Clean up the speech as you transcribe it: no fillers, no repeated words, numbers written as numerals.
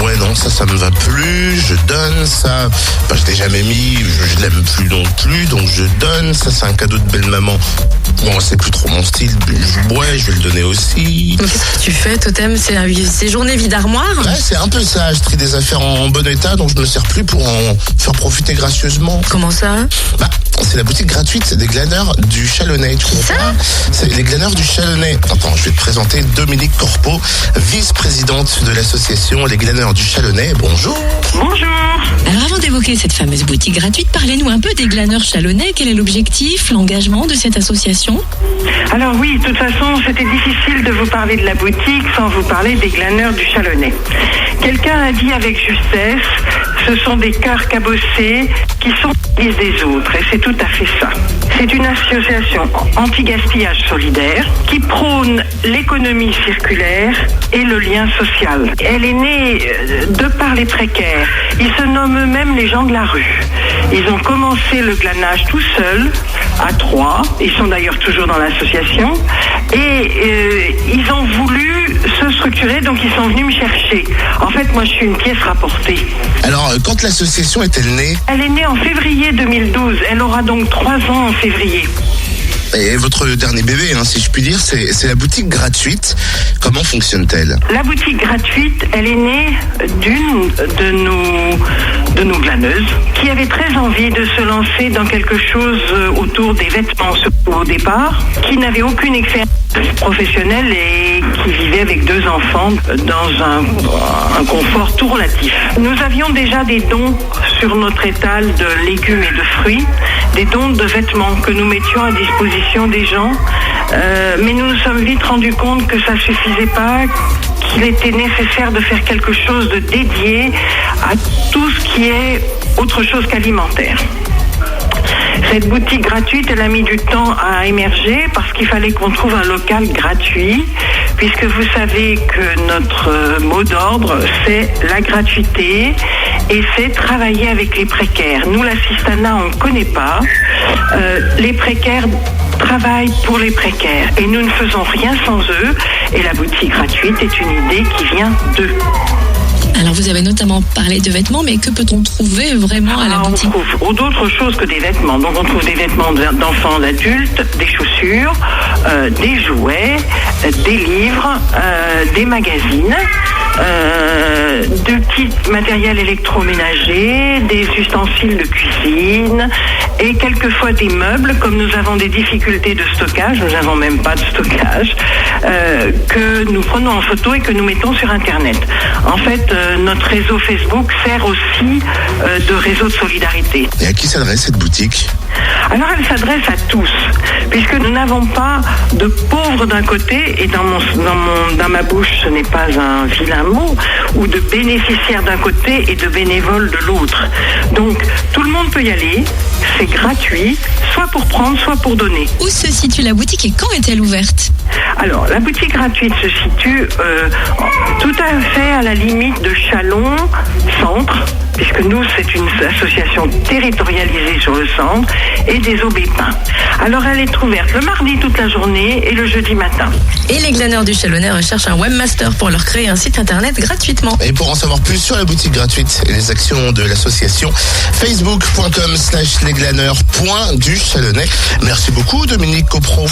Ouais, non, ça me va plus. Je donne ça. Je l'ai jamais mis. Je l'aime plus non plus, donc je donne. Ça, c'est un cadeau de belle maman. Bon, c'est plus trop mon style. Ouais, je vais le donner aussi. Donc, qu'est-ce que tu fais, Totem? C'est journée vide armoire? Ouais, c'est un peu ça. Je trie des affaires en bon état, donc je me sers plus pour en faire profiter gracieusement. Comment ça? C'est la boutique gratuite des glaneurs du Chalonnais. Tu comprends pas? C'est les glaneurs du Chalonnais. Attends, je vais te présenter Dominique Corpeau, vice-présidente de l'association Les Glaneurs du Chalonnais. Bonjour. Bonjour. Alors, avant d'évoquer cette fameuse boutique gratuite, parlez-nous un peu des glaneurs chalonnais. Quel est l'objectif, l'engagement de cette association? Alors oui, de toute façon, c'était difficile de vous parler de la boutique sans vous parler des glaneurs du Chalonnais. Quelqu'un a dit avec justesse, ce sont des cœurs cabossés qui sont les des autres, et c'est tout à fait ça. C'est une association anti-gaspillage solidaire qui prône l'économie circulaire et le lien social. Elle est née de par les précaires. Ils se nomment eux-mêmes les gens de la rue. Ils ont commencé le glanage tout seuls, à 3. Ils sont d'ailleurs toujours dans l'association. Et ils ont voulu se structurer, donc ils sont venus me chercher. En fait, moi, je suis une pièce rapportée. Alors, quand l'association est-elle née? Elle est née en février 2012. Elle aura donc 3 ans en février. Et votre dernier bébé, si je puis dire, c'est la boutique gratuite. Comment fonctionne-t-elle? La boutique gratuite, elle est née d'une de nos glaneuses qui avait très envie de se lancer dans quelque chose autour des vêtements au départ, qui n'avait aucune expérience professionnelle et qui vivait avec 2 enfants dans un confort tout relatif. Nous avions déjà des dons sur notre étal de légumes et de fruits, des dons de vêtements que nous mettions à disposition des gens, mais nous nous sommes vite rendus compte que ça suffisait pas, qu'il était nécessaire de faire quelque chose de dédié à tout ce qui est autre chose qu'alimentaire. Cette boutique gratuite, elle a mis du temps à émerger parce qu'il fallait qu'on trouve un local gratuit, puisque vous savez que notre mot d'ordre, c'est la gratuité et c'est travailler avec les précaires. Nous, l'assistanat, on ne connaît pas. Les précaires travaillent pour les précaires et nous ne faisons rien sans eux, et la boutique gratuite est une idée qui vient d'eux. Alors, vous avez notamment parlé de vêtements, mais que peut-on trouver vraiment à la boutique? On trouve d'autres choses que des vêtements. Donc, on trouve des vêtements d'enfants, d'adultes, des chaussures, des jouets, des livres, des magazines, du petit matériel électroménager, des ustensiles de cuisine et quelquefois des meubles. Comme nous avons des difficultés de stockage, nous n'avons même pas de stockage, que nous prenons en photo et que nous mettons sur Internet. En fait, notre réseau Facebook sert aussi de réseau de solidarité. Et à qui s'adresse cette boutique? Alors, elle s'adresse à tous, puisque nous n'avons pas de pauvres d'un côté, et dans ma bouche, ce n'est pas un vilain mot, ou de bénéficiaires d'un côté et de bénévoles de l'autre. Donc, tout le monde peut y aller, c'est gratuit, soit pour prendre, soit pour donner. Où se situe la boutique et quand est-elle ouverte? Alors, la boutique gratuite se situe tout à fait à la limite de Chalon Centre, puisque nous, c'est une association territorialisée sur le centre, et des Aubépins. Alors, elle est ouverte le mardi toute la journée et le jeudi matin. Et les glaneurs du Chalonnais recherchent un webmaster pour leur créer un site internet gratuitement. Et pour en savoir plus sur la boutique gratuite et les actions de l'association, facebook.com/lesglaneurs.du Chalonnais. Merci beaucoup, Dominique Corpeau.